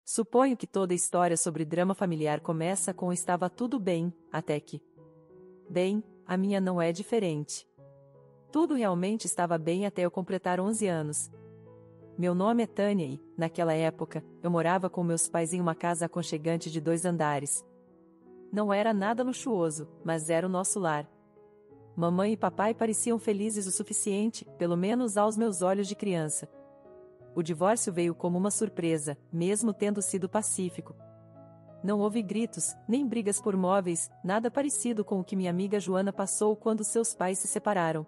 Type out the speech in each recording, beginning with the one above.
Suponho que toda história sobre drama familiar começa com estava tudo bem, até que... Bem, a minha não é diferente. Tudo realmente estava bem até eu completar 11 anos. Meu nome é Tânia e, naquela época, eu morava com meus pais em uma casa aconchegante de 2 andares. Não era nada luxuoso, mas era o nosso lar. Mamãe e papai pareciam felizes o suficiente, pelo menos aos meus olhos de criança. O divórcio veio como uma surpresa, mesmo tendo sido pacífico. Não houve gritos, nem brigas por móveis, nada parecido com o que minha amiga Joana passou quando seus pais se separaram.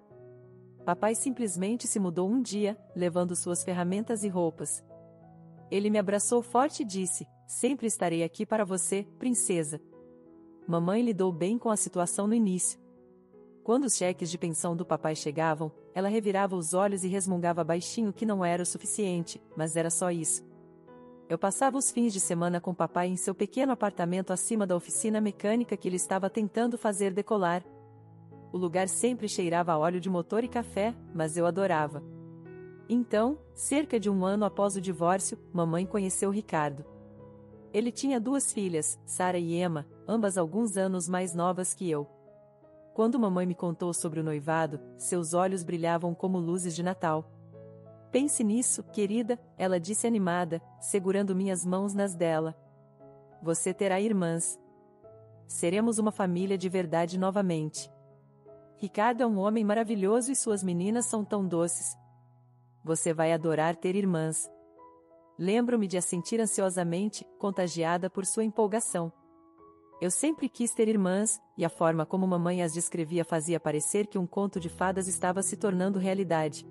Papai simplesmente se mudou um dia, levando suas ferramentas e roupas. Ele me abraçou forte e disse: "Sempre estarei aqui para você, princesa." Mamãe lidou bem com a situação no início. Quando os cheques de pensão do papai chegavam, ela revirava os olhos e resmungava baixinho que não era o suficiente, mas era só isso. Eu passava os fins de semana com papai em seu pequeno apartamento acima da oficina mecânica que ele estava tentando fazer decolar. O lugar sempre cheirava a óleo de motor e café, mas eu adorava. Então, cerca de 1 ano após o divórcio, mamãe conheceu Ricardo. Ele tinha 2 filhas, Sara e Emma, ambas alguns anos mais novas que eu. Quando mamãe me contou sobre o noivado, seus olhos brilhavam como luzes de Natal. "Pense nisso, querida", ela disse animada, segurando minhas mãos nas dela. "Você terá irmãs. Seremos uma família de verdade novamente. Ricardo é um homem maravilhoso e suas meninas são tão doces. Você vai adorar ter irmãs." Lembro-me de assentir ansiosamente, contagiada por sua empolgação. Eu sempre quis ter irmãs, e a forma como mamãe as descrevia fazia parecer que um conto de fadas estava se tornando realidade.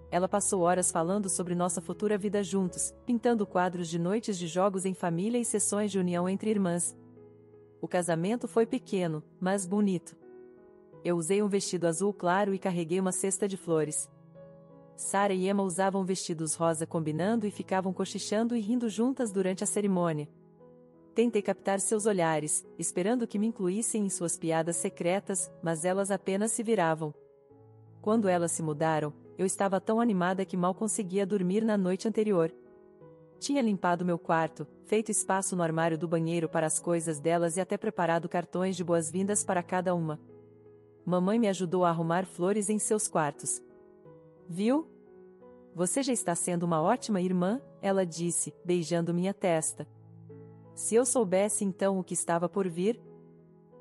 Ela passou horas falando sobre nossa futura vida juntos, pintando quadros de noites de jogos em família e sessões de união entre irmãs. O casamento foi pequeno, mas bonito. Eu usei um vestido azul claro e carreguei uma cesta de flores. Sara e Emma usavam vestidos rosa combinando e ficavam cochichando e rindo juntas durante a cerimônia. Tentei captar seus olhares, esperando que me incluíssem em suas piadas secretas, mas elas apenas se viravam. Quando elas se mudaram, eu estava tão animada que mal conseguia dormir na noite anterior. Tinha limpado meu quarto, feito espaço no armário do banheiro para as coisas delas e até preparado cartões de boas-vindas para cada uma. Mamãe me ajudou a arrumar flores em seus quartos. "Viu? Você já está sendo uma ótima irmã", ela disse, beijando minha testa. Se eu soubesse então o que estava por vir,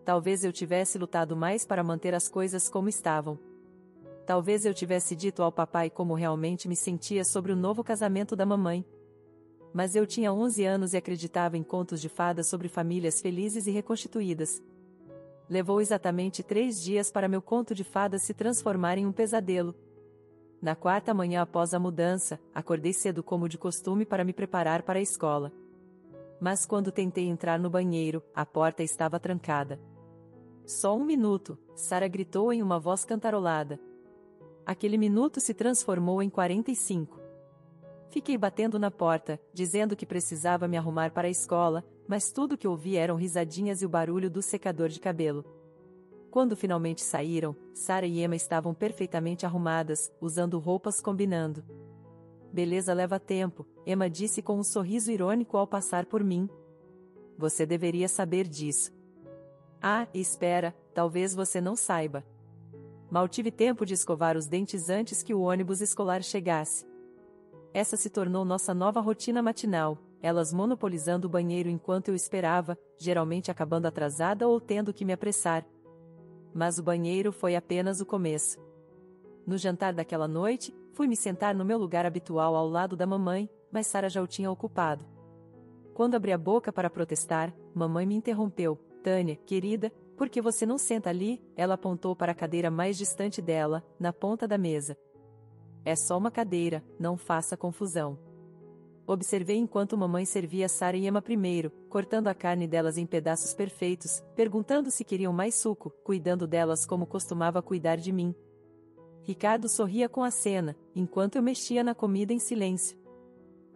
talvez eu tivesse lutado mais para manter as coisas como estavam. Talvez eu tivesse dito ao papai como realmente me sentia sobre o novo casamento da mamãe. Mas eu tinha 11 anos e acreditava em contos de fadas sobre famílias felizes e reconstituídas. Levou exatamente 3 dias para meu conto de fadas se transformar em um pesadelo. Na 4ª manhã após a mudança, acordei cedo como de costume para me preparar para a escola. Mas quando tentei entrar no banheiro, a porta estava trancada. "Só 1 minuto", Sara gritou em uma voz cantarolada. Aquele minuto se transformou em 45. Fiquei batendo na porta, dizendo que precisava me arrumar para a escola, mas tudo que ouvi eram risadinhas e o barulho do secador de cabelo. Quando finalmente saíram, Sara e Emma estavam perfeitamente arrumadas, usando roupas combinando. "Beleza leva tempo", Emma disse com um sorriso irônico ao passar por mim. "Você deveria saber disso." "Ah, espera, talvez você não saiba. Mal tive tempo de escovar os dentes antes que o ônibus escolar chegasse." Essa se tornou nossa nova rotina matinal, elas monopolizando o banheiro enquanto eu esperava, geralmente acabando atrasada ou tendo que me apressar. Mas o banheiro foi apenas o começo. No jantar daquela noite, fui me sentar no meu lugar habitual ao lado da mamãe, mas Sara já o tinha ocupado. Quando abri a boca para protestar, mamãe me interrompeu. "Tânia, querida, por que você não senta ali?" Ela apontou para a cadeira mais distante dela, na ponta da mesa. "É só uma cadeira, não faça confusão." Observei enquanto mamãe servia Sara e Emma primeiro, cortando a carne delas em pedaços perfeitos, perguntando se queriam mais suco, cuidando delas como costumava cuidar de mim. Ricardo sorria com a cena, enquanto eu mexia na comida em silêncio.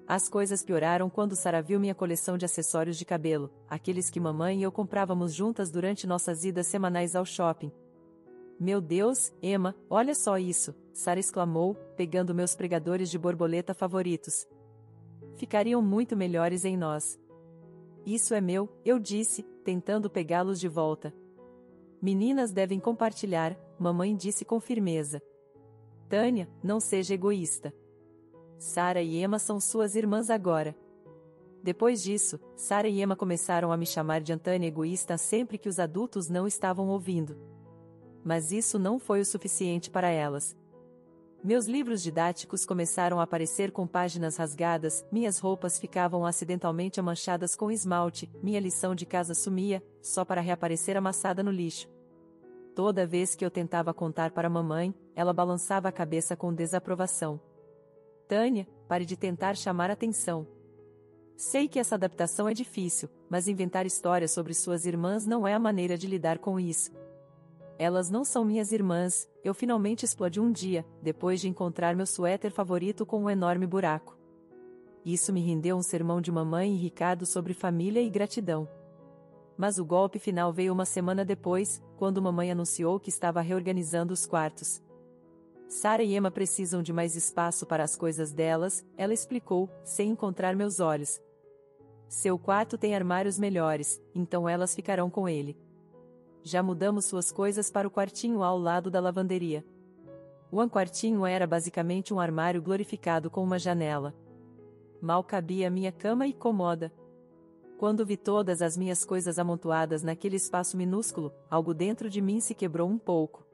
As coisas pioraram quando Sara viu minha coleção de acessórios de cabelo, aqueles que mamãe e eu comprávamos juntas durante nossas idas semanais ao shopping. "Meu Deus, Emma, olha só isso!" Sara exclamou, pegando meus pregadores de borboleta favoritos. ficariam muito melhores em nós. Isso é meu, eu disse, tentando pegá-los de volta. Meninas devem compartilhar, mamãe disse com firmeza. Tânia, não seja egoísta. Sara e Emma são suas irmãs agora. Depois disso, Sara e Emma começaram a me chamar de Antânia egoísta sempre que os adultos não estavam ouvindo. Mas isso não foi o suficiente para elas. Meus livros didáticos começaram a aparecer com páginas rasgadas, minhas roupas ficavam acidentalmente manchadas com esmalte, minha lição de casa sumia, só para reaparecer amassada no lixo. Toda vez que eu tentava contar para a mamãe, ela balançava a cabeça com desaprovação. Tânia, pare de tentar chamar atenção. Sei que essa adaptação é difícil, mas inventar histórias sobre suas irmãs não é a maneira de lidar com isso. Elas não são minhas irmãs, eu finalmente explodi um dia, depois de encontrar meu suéter favorito com um enorme buraco. Isso me rendeu um sermão de mamãe e Ricardo sobre família e gratidão. Mas o golpe final veio uma semana depois, quando mamãe anunciou que estava reorganizando os quartos. Sara e Emma precisam de mais espaço para as coisas delas, ela explicou, sem encontrar meus olhos. Seu quarto tem armários melhores, então elas ficarão com ele. Já mudamos suas coisas para o quartinho ao lado da lavanderia. O quartinho era basicamente um armário glorificado com uma janela. Mal cabia minha cama e cômoda. Quando vi todas as minhas coisas amontoadas naquele espaço minúsculo, algo dentro de mim se quebrou um pouco.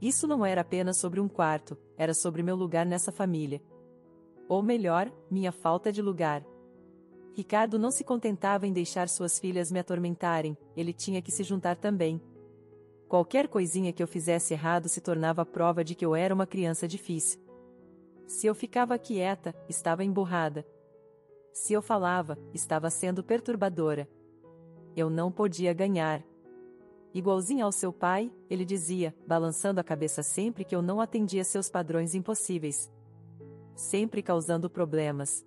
Isso não era apenas sobre um quarto, era sobre meu lugar nessa família. Ou melhor, minha falta de lugar. Ricardo não se contentava em deixar suas filhas me atormentarem, ele tinha que se juntar também. Qualquer coisinha que eu fizesse errado se tornava prova de que eu era uma criança difícil. Se eu ficava quieta, estava emburrada. Se eu falava, estava sendo perturbadora. Eu não podia ganhar. Igualzinho ao seu pai, ele dizia, balançando a cabeça sempre que eu não atendia seus padrões impossíveis. Sempre causando problemas.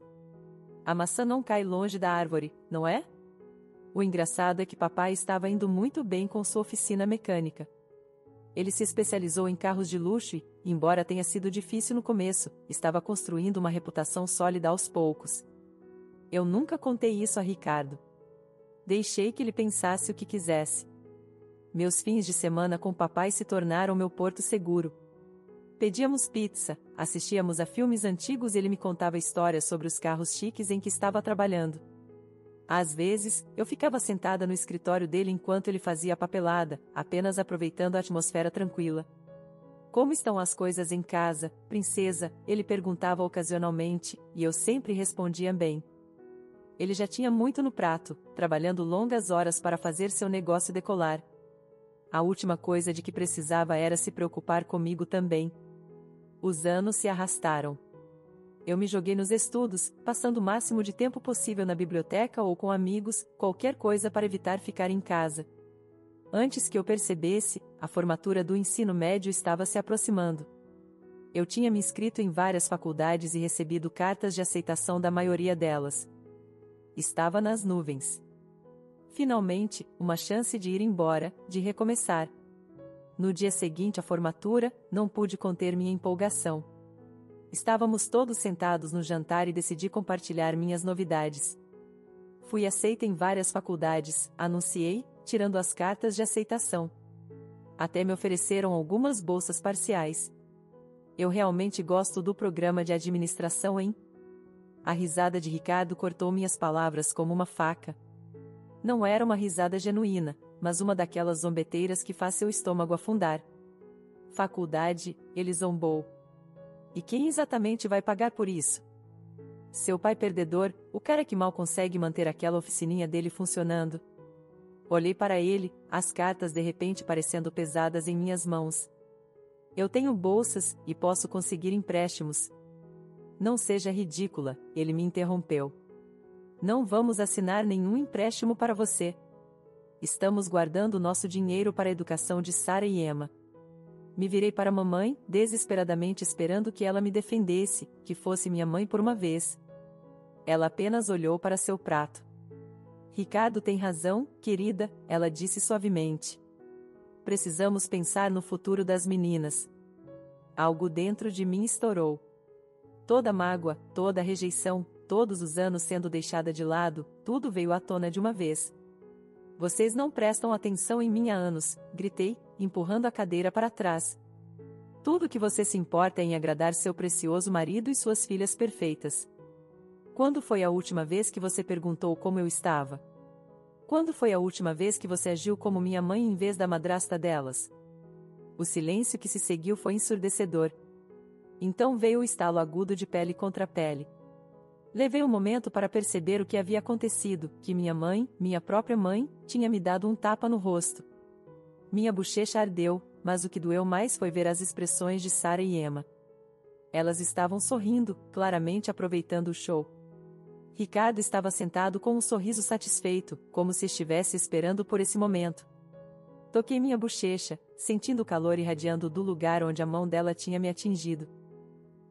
A maçã não cai longe da árvore, não é? O engraçado é que papai estava indo muito bem com sua oficina mecânica. Ele se especializou em carros de luxo e, embora tenha sido difícil no começo, estava construindo uma reputação sólida aos poucos. Eu nunca contei isso a Ricardo. Deixei que ele pensasse o que quisesse. Meus fins de semana com papai se tornaram meu porto seguro. Pedíamos pizza, assistíamos a filmes antigos e ele me contava histórias sobre os carros chiques em que estava trabalhando. Às vezes, eu ficava sentada no escritório dele enquanto ele fazia a papelada, apenas aproveitando a atmosfera tranquila. Como estão as coisas em casa, princesa? Ele perguntava ocasionalmente, e eu sempre respondia bem. Ele já tinha muito no prato, trabalhando longas horas para fazer seu negócio decolar. A última coisa de que precisava era se preocupar comigo também. Os anos se arrastaram. Eu me joguei nos estudos, passando o máximo de tempo possível na biblioteca ou com amigos, qualquer coisa para evitar ficar em casa. Antes que eu percebesse, a formatura do ensino médio estava se aproximando. Eu tinha me inscrito em várias faculdades e recebido cartas de aceitação da maioria delas. Estava nas nuvens. Finalmente, uma chance de ir embora, de recomeçar. No dia seguinte à formatura, não pude conter minha empolgação. Estávamos todos sentados no jantar e decidi compartilhar minhas novidades. Fui aceita em várias faculdades, anunciei, tirando as cartas de aceitação. Até me ofereceram algumas bolsas parciais. Eu realmente gosto do programa de administração, hein? A risada de Ricardo cortou minhas palavras como uma faca. Não era uma risada genuína, mas uma daquelas zombeteiras que faz seu estômago afundar. Faculdade, ele zombou. E quem exatamente vai pagar por isso? Seu pai perdedor, o cara que mal consegue manter aquela oficininha dele funcionando. Olhei para ele, as cartas de repente parecendo pesadas em minhas mãos. Eu tenho bolsas, e posso conseguir empréstimos. Não seja ridícula, ele me interrompeu. Não vamos assinar nenhum empréstimo para você. Estamos guardando nosso dinheiro para a educação de Sara e Emma. Me virei para a mamãe, desesperadamente esperando que ela me defendesse, que fosse minha mãe por uma vez. Ela apenas olhou para seu prato. Ricardo tem razão, querida, ela disse suavemente. Precisamos pensar no futuro das meninas. Algo dentro de mim estourou. Toda mágoa, toda rejeição, todos os anos sendo deixada de lado, tudo veio à tona de uma vez. Vocês não prestam atenção em mim há anos, gritei, empurrando a cadeira para trás. Tudo que você se importa é em agradar seu precioso marido e suas filhas perfeitas. Quando foi a última vez que você perguntou como eu estava? Quando foi a última vez que você agiu como minha mãe em vez da madrasta delas? O silêncio que se seguiu foi ensurdecedor. Então veio o estalo agudo de pele contra pele. Levei um momento para perceber o que havia acontecido, que minha mãe, minha própria mãe, tinha me dado um tapa no rosto. Minha bochecha ardeu, mas o que doeu mais foi ver as expressões de Sarah e Emma. Elas estavam sorrindo, claramente aproveitando o show. Ricardo estava sentado com um sorriso satisfeito, como se estivesse esperando por esse momento. Toquei minha bochecha, sentindo o calor irradiando do lugar onde a mão dela tinha me atingido.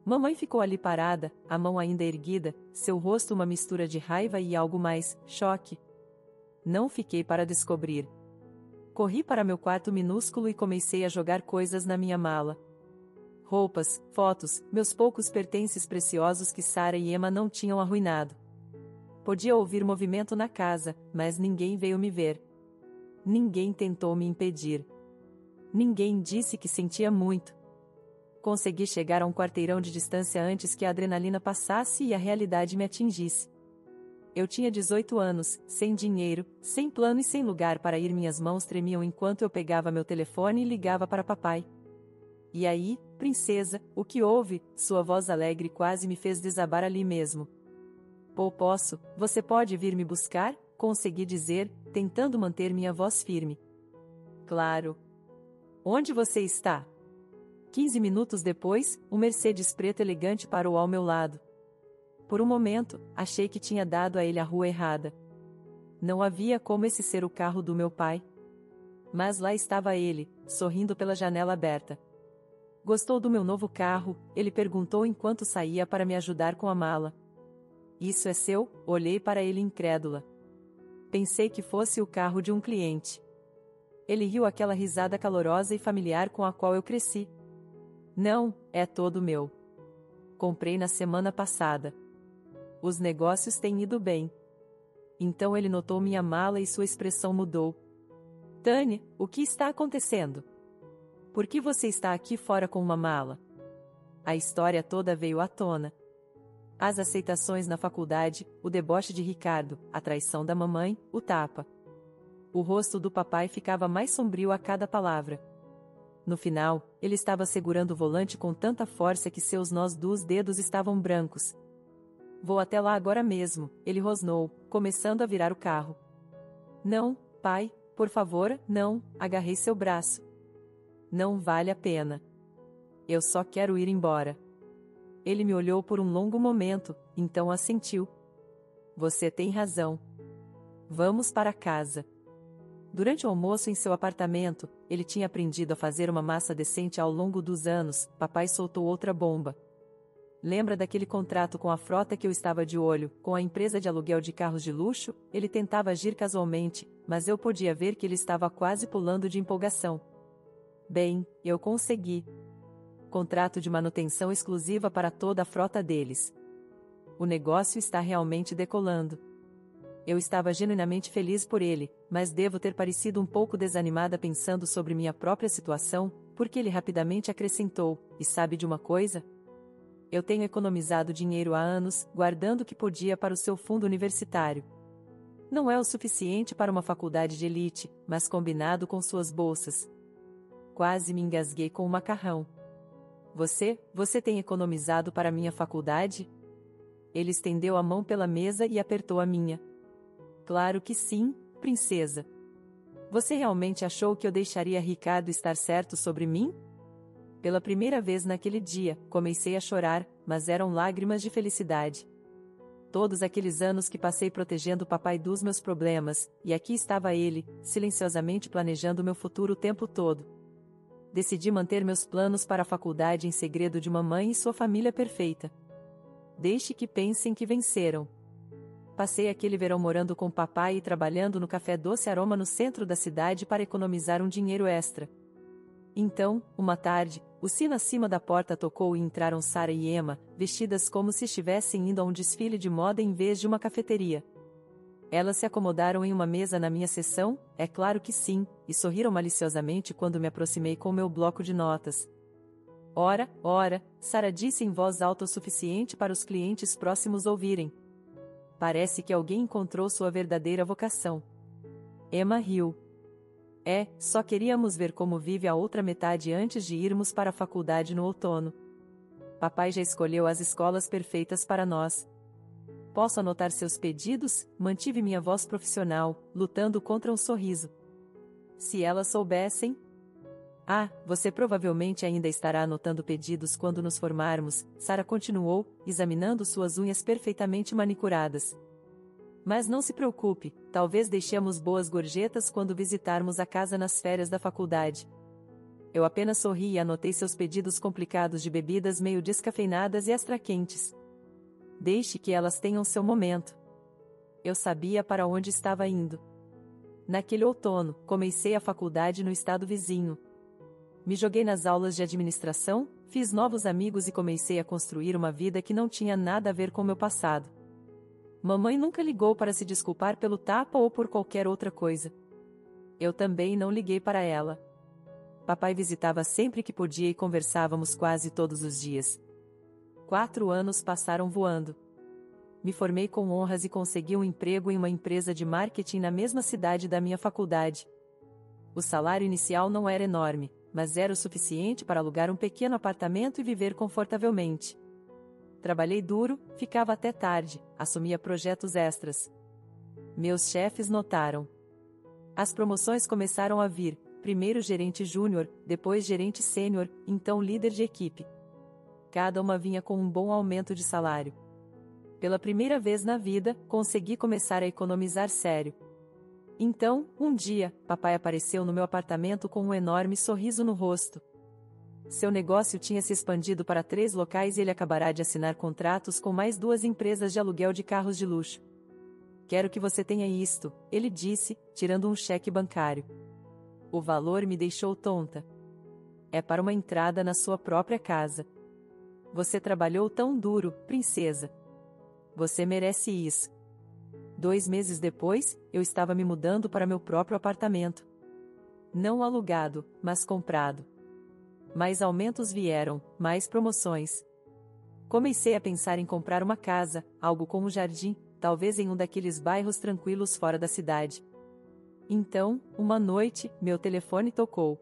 Mamãe ficou ali parada, a mão ainda erguida, seu rosto uma mistura de raiva e algo mais, choque. Não fiquei para descobrir. Corri para meu quarto minúsculo e comecei a jogar coisas na minha mala. Roupas, fotos, meus poucos pertences preciosos que Sarah e Emma não tinham arruinado. Podia ouvir movimento na casa, mas ninguém veio me ver. Ninguém tentou me impedir. Ninguém disse que sentia muito. Consegui chegar a um quarteirão de distância antes que a adrenalina passasse e a realidade me atingisse. Eu tinha 18 anos, sem dinheiro, sem plano e sem lugar para ir. Minhas mãos tremiam enquanto eu pegava meu telefone e ligava para papai. E aí, princesa, o que houve? Sua voz alegre quase me fez desabar ali mesmo. Você pode vir me buscar? Consegui dizer, tentando manter minha voz firme. Claro. Onde você está? 15 minutos depois, um Mercedes preto elegante parou ao meu lado. Por um momento, achei que tinha dado a ele a rua errada. Não havia como esse ser o carro do meu pai. Mas lá estava ele, sorrindo pela janela aberta. Gostou do meu novo carro? Ele perguntou enquanto saía para me ajudar com a mala. Isso é seu? Olhei para ele incrédula. Pensei que fosse o carro de um cliente. Ele riu aquela risada calorosa e familiar com a qual eu cresci. Não, é todo meu. Comprei na semana passada. Os negócios têm ido bem. Então ele notou minha mala e sua expressão mudou. Tânia, o que está acontecendo? Por que você está aqui fora com uma mala? A história toda veio à tona. As aceitações na faculdade, o deboche de Ricardo, a traição da mamãe, o tapa. O rosto do papai ficava mais sombrio a cada palavra. No final, ele estava segurando o volante com tanta força que seus nós dos dedos estavam brancos. Vou até lá agora mesmo, ele rosnou, começando a virar o carro. Não, pai, por favor, não, agarrei seu braço. Não vale a pena. Eu só quero ir embora. Ele me olhou por um longo momento, então assentiu. Você tem razão. Vamos para casa. Durante o almoço em seu apartamento, ele tinha aprendido a fazer uma massa decente ao longo dos anos. Papai soltou outra bomba. Lembra daquele contrato com a frota que eu estava de olho, com a empresa de aluguel de carros de luxo? Ele tentava agir casualmente, mas eu podia ver que ele estava quase pulando de empolgação. Bem, eu consegui. Contrato de manutenção exclusiva para toda a frota deles. O negócio está realmente decolando. Eu estava genuinamente feliz por ele, mas devo ter parecido um pouco desanimada pensando sobre minha própria situação, porque ele rapidamente acrescentou, e sabe de uma coisa? Eu tenho economizado dinheiro há anos, guardando o que podia para o seu fundo universitário. Não é o suficiente para uma faculdade de elite, mas combinado com suas bolsas. Quase me engasguei com o macarrão. Você tem economizado para minha faculdade? Ele estendeu a mão pela mesa e apertou a minha. Claro que sim, princesa. Você realmente achou que eu deixaria Ricardo estar certo sobre mim? Pela primeira vez naquele dia, comecei a chorar, mas eram lágrimas de felicidade. Todos aqueles anos que passei protegendo o papai dos meus problemas, e aqui estava ele, silenciosamente planejando meu futuro o tempo todo. Decidi manter meus planos para a faculdade em segredo de mamãe e sua família perfeita. Deixe que pensem que venceram. Passei aquele verão morando com o papai e trabalhando no Café Doce Aroma no centro da cidade para economizar um dinheiro extra. Então, uma tarde, o sino acima da porta tocou e entraram Sara e Emma, vestidas como se estivessem indo a um desfile de moda em vez de uma cafeteria. Elas se acomodaram em uma mesa na minha seção, é claro que sim, e sorriram maliciosamente quando me aproximei com meu bloco de notas. Ora, Sara disse em voz alta o suficiente para os clientes próximos ouvirem. Parece que alguém encontrou sua verdadeira vocação. Emma riu. Só queríamos ver como vive a outra metade antes de irmos para a faculdade no outono. Papai já escolheu as escolas perfeitas para nós. Posso anotar seus pedidos? Mantive minha voz profissional, lutando contra um sorriso. Se elas soubessem... Você provavelmente ainda estará anotando pedidos quando nos formarmos, Sara continuou, examinando suas unhas perfeitamente manicuradas. Mas não se preocupe, talvez deixemos boas gorjetas quando visitarmos a casa nas férias da faculdade. Eu apenas sorri e anotei seus pedidos complicados de bebidas meio descafeinadas e extra quentes. Deixe que elas tenham seu momento. Eu sabia para onde estava indo. Naquele outono, comecei a faculdade no estado vizinho. Me joguei nas aulas de administração, fiz novos amigos e comecei a construir uma vida que não tinha nada a ver com meu passado. Mamãe nunca ligou para se desculpar pelo tapa ou por qualquer outra coisa. Eu também não liguei para ela. Papai visitava sempre que podia e conversávamos quase todos os dias. 4 anos passaram voando. Me formei com honras e consegui um emprego em uma empresa de marketing na mesma cidade da minha faculdade. O salário inicial não era enorme, mas era o suficiente para alugar um pequeno apartamento e viver confortavelmente. Trabalhei duro, ficava até tarde, assumia projetos extras. Meus chefes notaram. As promoções começaram a vir, primeiro gerente júnior, depois gerente sênior, então líder de equipe. Cada uma vinha com um bom aumento de salário. Pela primeira vez na vida, consegui começar a economizar sério. Então, um dia, papai apareceu no meu apartamento com um enorme sorriso no rosto. Seu negócio tinha se expandido para 3 locais e ele acabará de assinar contratos com mais 2 empresas de aluguel de carros de luxo. Quero que você tenha isto, ele disse, tirando um cheque bancário. O valor me deixou tonta. É para uma entrada na sua própria casa. Você trabalhou tão duro, princesa. Você merece isso. 2 meses depois, eu estava me mudando para meu próprio apartamento. Não alugado, mas comprado. Mais aumentos vieram, mais promoções. Comecei a pensar em comprar uma casa, algo com um jardim, talvez em um daqueles bairros tranquilos fora da cidade. Então, uma noite, meu telefone tocou.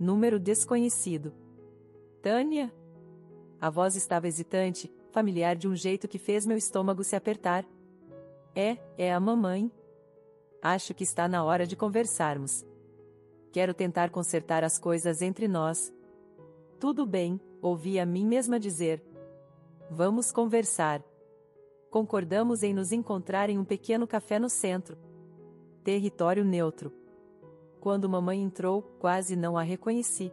Número desconhecido. Tânia? A voz estava hesitante, familiar de um jeito que fez meu estômago se apertar. É a mamãe. Acho que está na hora de conversarmos. Quero tentar consertar as coisas entre nós. Tudo bem, ouvi a mim mesma dizer. Vamos conversar. Concordamos em nos encontrar em um pequeno café no centro. Território neutro. Quando mamãe entrou, quase não a reconheci.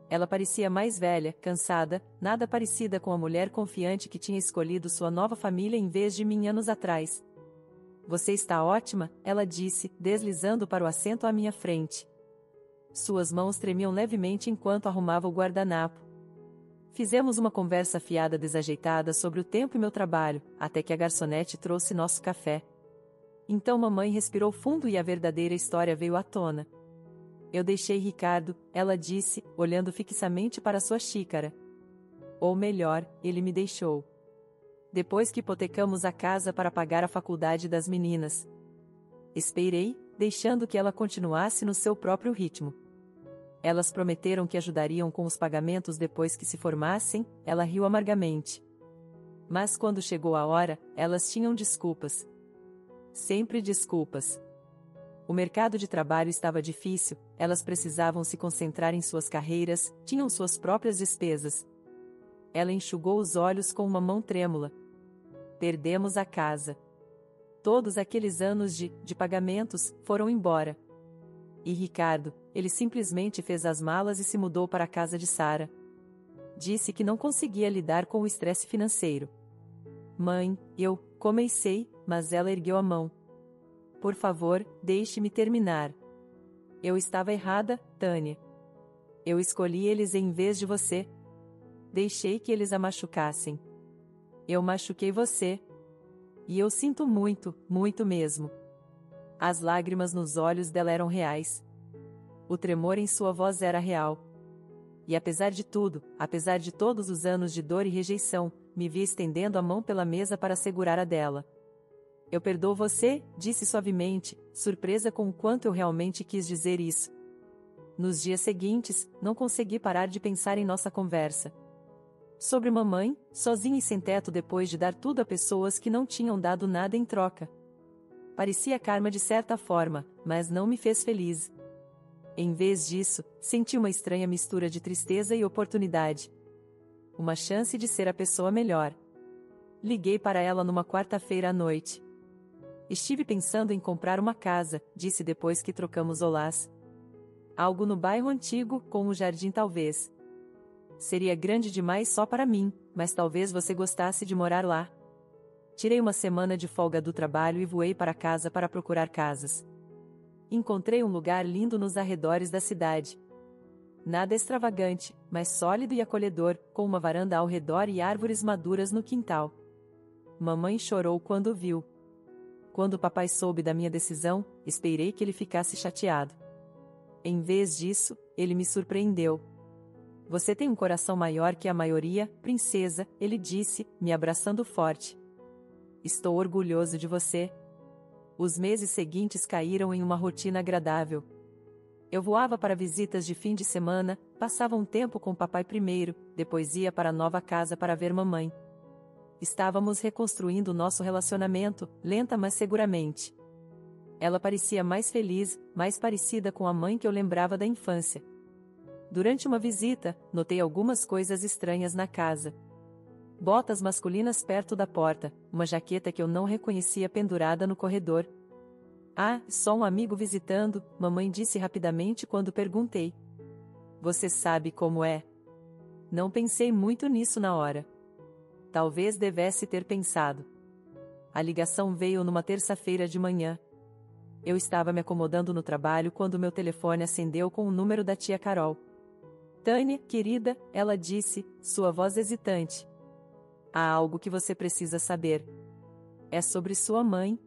Ela parecia mais velha, cansada, nada parecida com a mulher confiante que tinha escolhido sua nova família em vez de mim anos atrás. Você está ótima, ela disse, deslizando para o assento à minha frente. Suas mãos tremiam levemente enquanto arrumava o guardanapo. Fizemos uma conversa fiada desajeitada sobre o tempo e meu trabalho, até que a garçonete trouxe nosso café. Então mamãe respirou fundo e a verdadeira história veio à tona. Eu deixei Ricardo, ela disse, olhando fixamente para sua xícara. Ou melhor, ele me deixou. Depois que hipotecamos a casa para pagar a faculdade das meninas. Esperei, deixando que ela continuasse no seu próprio ritmo. Elas prometeram que ajudariam com os pagamentos depois que se formassem, ela riu amargamente. Mas quando chegou a hora, elas tinham desculpas. Sempre desculpas. O mercado de trabalho estava difícil, elas precisavam se concentrar em suas carreiras, tinham suas próprias despesas. Ela enxugou os olhos com uma mão trêmula. Perdemos a casa. Todos aqueles anos de pagamentos foram embora. E Ricardo, ele simplesmente fez as malas e se mudou para a casa de Sara. Disse que não conseguia lidar com o estresse financeiro. Mãe, eu comecei, mas ela ergueu a mão. Por favor, deixe-me terminar. Eu estava errada, Tânia. Eu escolhi eles em vez de você. Deixei que eles a machucassem. Eu machuquei você. E eu sinto muito, muito mesmo. As lágrimas nos olhos dela eram reais. O tremor em sua voz era real. E apesar de tudo, apesar de todos os anos de dor e rejeição, me vi estendendo a mão pela mesa para segurar a dela. Eu perdoo você, disse suavemente, surpresa com o quanto eu realmente quis dizer isso. Nos dias seguintes, não consegui parar de pensar em nossa conversa. Sobre mamãe, sozinha e sem teto depois de dar tudo a pessoas que não tinham dado nada em troca. Parecia karma de certa forma, mas não me fez feliz. Em vez disso, senti uma estranha mistura de tristeza e oportunidade. Uma chance de ser a pessoa melhor. Liguei para ela numa quarta-feira à noite. Estive pensando em comprar uma casa, disse depois que trocamos olás. Algo no bairro antigo, com um jardim talvez. Seria grande demais só para mim, mas talvez você gostasse de morar lá. Tirei uma semana de folga do trabalho e voei para casa para procurar casas. Encontrei um lugar lindo nos arredores da cidade. Nada extravagante, mas sólido e acolhedor, com uma varanda ao redor e árvores maduras no quintal. Mamãe chorou quando viu. Quando papai soube da minha decisão, esperei que ele ficasse chateado. Em vez disso, ele me surpreendeu. Você tem um coração maior que a maioria, princesa, ele disse, me abraçando forte. Estou orgulhoso de você. Os meses seguintes caíram em uma rotina agradável. Eu voava para visitas de fim de semana, passava um tempo com papai primeiro, depois ia para a nova casa para ver mamãe. Estávamos reconstruindo nosso relacionamento, lenta mas seguramente. Ela parecia mais feliz, mais parecida com a mãe que eu lembrava da infância. Durante uma visita, notei algumas coisas estranhas na casa. Botas masculinas perto da porta, uma jaqueta que eu não reconhecia pendurada no corredor. Ah, só um amigo visitando, mamãe disse rapidamente quando perguntei. Você sabe como é? Não pensei muito nisso na hora. Talvez devesse ter pensado. A ligação veio numa terça-feira de manhã. Eu estava me acomodando no trabalho quando meu telefone acendeu com o número da tia Carol. Tânia, querida, ela disse, sua voz hesitante. Há algo que você precisa saber. É sobre sua mãe.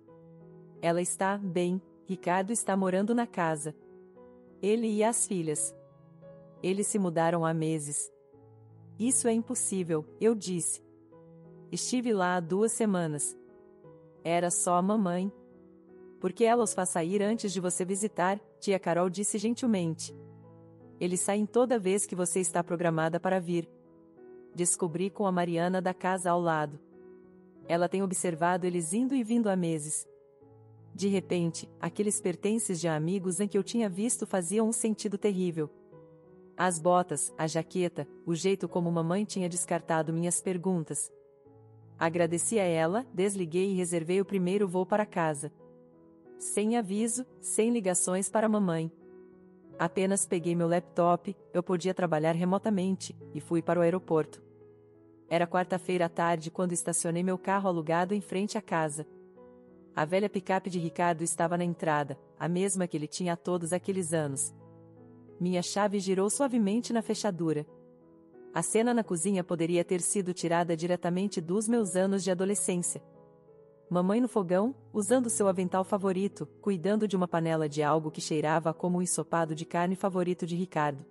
Ela está bem, Ricardo está morando na casa. Ele e as filhas. Eles se mudaram há meses. Isso é impossível, eu disse. Estive lá há 2 semanas. Era só a mamãe. Por que ela os faz sair antes de você visitar? Tia Carol disse gentilmente. Eles saem toda vez que você está programada para vir. Descobri com a Mariana da casa ao lado. Ela tem observado eles indo e vindo há meses. De repente, aqueles pertences de amigos em que eu tinha visto faziam um sentido terrível. As botas, a jaqueta, o jeito como mamãe tinha descartado minhas perguntas. Agradeci a ela, desliguei e reservei o primeiro voo para casa. Sem aviso, sem ligações para mamãe. Apenas peguei meu laptop, eu podia trabalhar remotamente, e fui para o aeroporto. Era quarta-feira à tarde quando estacionei meu carro alugado em frente à casa. A velha picape de Ricardo estava na entrada, a mesma que ele tinha há todos aqueles anos. Minha chave girou suavemente na fechadura. A cena na cozinha poderia ter sido tirada diretamente dos meus anos de adolescência. Mamãe no fogão, usando seu avental favorito, cuidando de uma panela de algo que cheirava como o ensopado de carne favorito de Ricardo.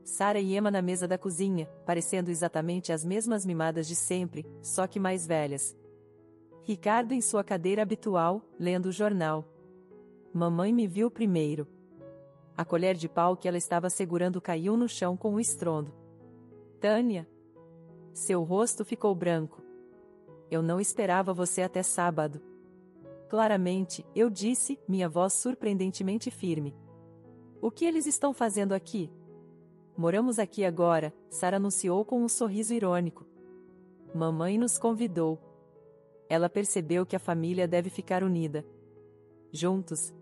Sara e Emma na mesa da cozinha, parecendo exatamente as mesmas mimadas de sempre, só que mais velhas. Ricardo em sua cadeira habitual, lendo o jornal. Mamãe me viu primeiro. A colher de pau que ela estava segurando caiu no chão com um estrondo. Tânia! Seu rosto ficou branco. Eu não esperava você até sábado. Claramente, eu disse, minha voz surpreendentemente firme. O que eles estão fazendo aqui? Moramos aqui agora, Sara anunciou com um sorriso irônico. Mamãe nos convidou. Ela percebeu que a família deve ficar unida. Juntos.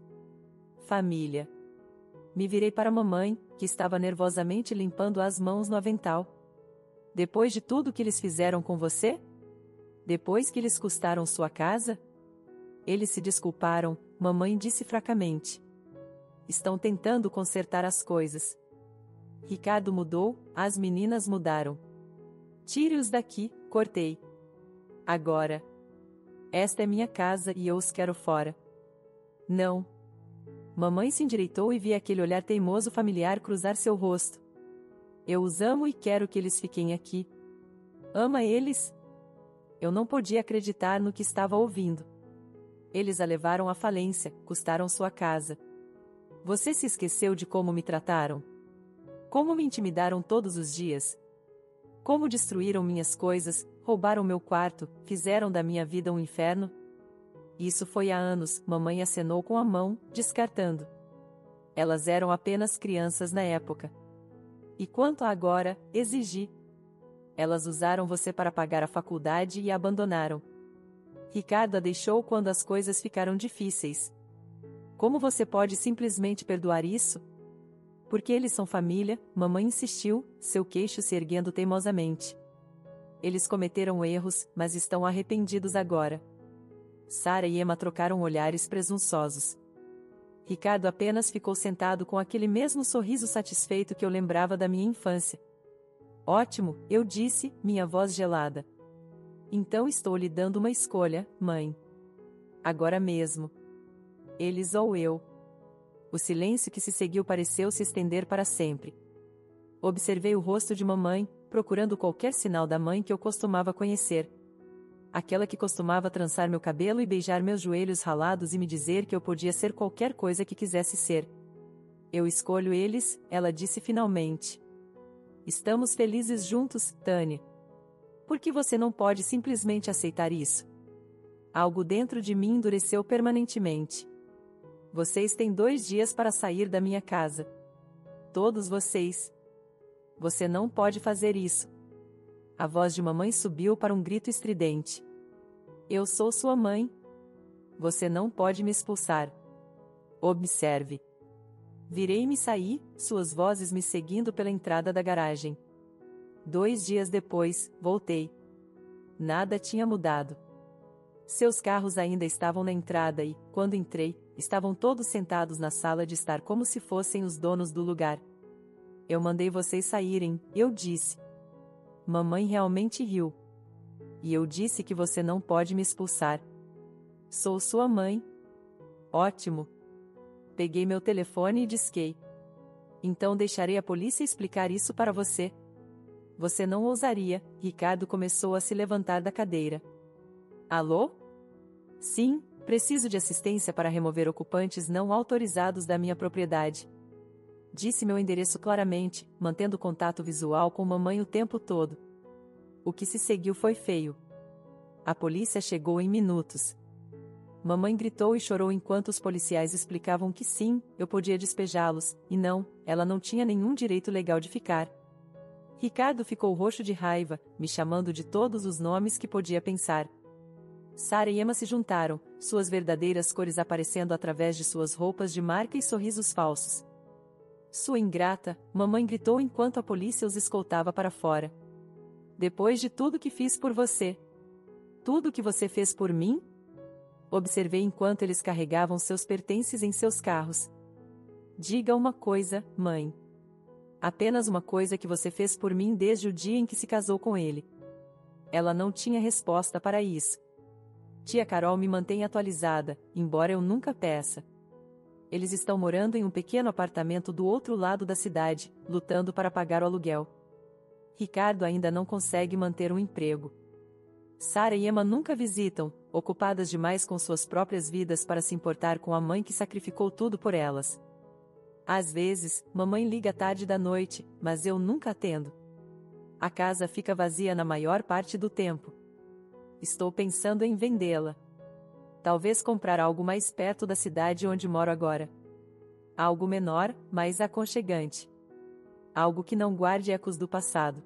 Família. Me virei para a mamãe, que estava nervosamente limpando as mãos no avental. Depois de tudo que eles fizeram com você? Depois que lhes custaram sua casa? Eles se desculparam, mamãe disse fracamente. Estão tentando consertar as coisas. Ricardo mudou, as meninas mudaram. Tire-os daqui, cortei. Agora. Esta é minha casa e eu os quero fora. Não. Mamãe se endireitou e vi aquele olhar teimoso familiar cruzar seu rosto. Eu os amo e quero que eles fiquem aqui. Ama eles? Eu não podia acreditar no que estava ouvindo. Eles a levaram à falência, custaram sua casa. Você se esqueceu de como me trataram? Como me intimidaram todos os dias? Como destruíram minhas coisas, roubaram meu quarto, fizeram da minha vida um inferno? Isso foi há anos, mamãe acenou com a mão, descartando. Elas eram apenas crianças na época. E quanto a agora, exigi. Elas usaram você para pagar a faculdade e a abandonaram. Ricardo a deixou quando as coisas ficaram difíceis. Como você pode simplesmente perdoar isso? Porque eles são família, mamãe insistiu, seu queixo se erguendo teimosamente. Eles cometeram erros, mas estão arrependidos agora. Sara e Emma trocaram olhares presunçosos. Ricardo apenas ficou sentado com aquele mesmo sorriso satisfeito que eu lembrava da minha infância. Ótimo, eu disse, minha voz gelada. Então estou lhe dando uma escolha, mãe. Agora mesmo. Eles ou eu. O silêncio que se seguiu pareceu se estender para sempre. Observei o rosto de mamãe, procurando qualquer sinal da mãe que eu costumava conhecer. Aquela que costumava trançar meu cabelo e beijar meus joelhos ralados e me dizer que eu podia ser qualquer coisa que quisesse ser. Eu escolho eles, ela disse finalmente. Estamos felizes juntos, Tânia. Por que você não pode simplesmente aceitar isso? Algo dentro de mim endureceu permanentemente. Vocês têm 2 dias para sair da minha casa. Todos vocês. Você não pode fazer isso. A voz de mamãe subiu para um grito estridente. Eu sou sua mãe. Você não pode me expulsar. Observe. Virei-me e saí, suas vozes me seguindo pela entrada da garagem. 2 dias depois, voltei. Nada tinha mudado. Seus carros ainda estavam na entrada e, quando entrei, estavam todos sentados na sala de estar como se fossem os donos do lugar. Eu mandei vocês saírem, eu disse. Mamãe realmente riu. E eu disse que você não pode me expulsar. Sou sua mãe. Ótimo. Peguei meu telefone e disquei. Então deixarei a polícia explicar isso para você. Você não ousaria, Ricardo começou a se levantar da cadeira. Alô? Sim, preciso de assistência para remover ocupantes não autorizados da minha propriedade. Disse meu endereço claramente, mantendo contato visual com mamãe o tempo todo. O que se seguiu foi feio. A polícia chegou em minutos. Mamãe gritou e chorou enquanto os policiais explicavam que sim, eu podia despejá-los, e não, ela não tinha nenhum direito legal de ficar. Ricardo ficou roxo de raiva, me chamando de todos os nomes que podia pensar. Sara e Emma se juntaram, suas verdadeiras cores aparecendo através de suas roupas de marca e sorrisos falsos. Sua ingrata, mamãe gritou enquanto a polícia os escoltava para fora. Depois de tudo que fiz por você. Tudo que você fez por mim? Observei enquanto eles carregavam seus pertences em seus carros. Diga uma coisa, mãe. Apenas uma coisa que você fez por mim desde o dia em que se casou com ele. Ela não tinha resposta para isso. Tia Carol me mantém atualizada, embora eu nunca peça. Eles estão morando em um pequeno apartamento do outro lado da cidade, lutando para pagar o aluguel. Ricardo ainda não consegue manter um emprego. Sara e Emma nunca visitam, ocupadas demais com suas próprias vidas para se importar com a mãe que sacrificou tudo por elas. Às vezes, mamãe liga tarde da noite, mas eu nunca atendo. A casa fica vazia na maior parte do tempo. Estou pensando em vendê-la. Talvez comprar algo mais perto da cidade onde moro agora. Algo menor, mais aconchegante. Algo que não guarde ecos do passado.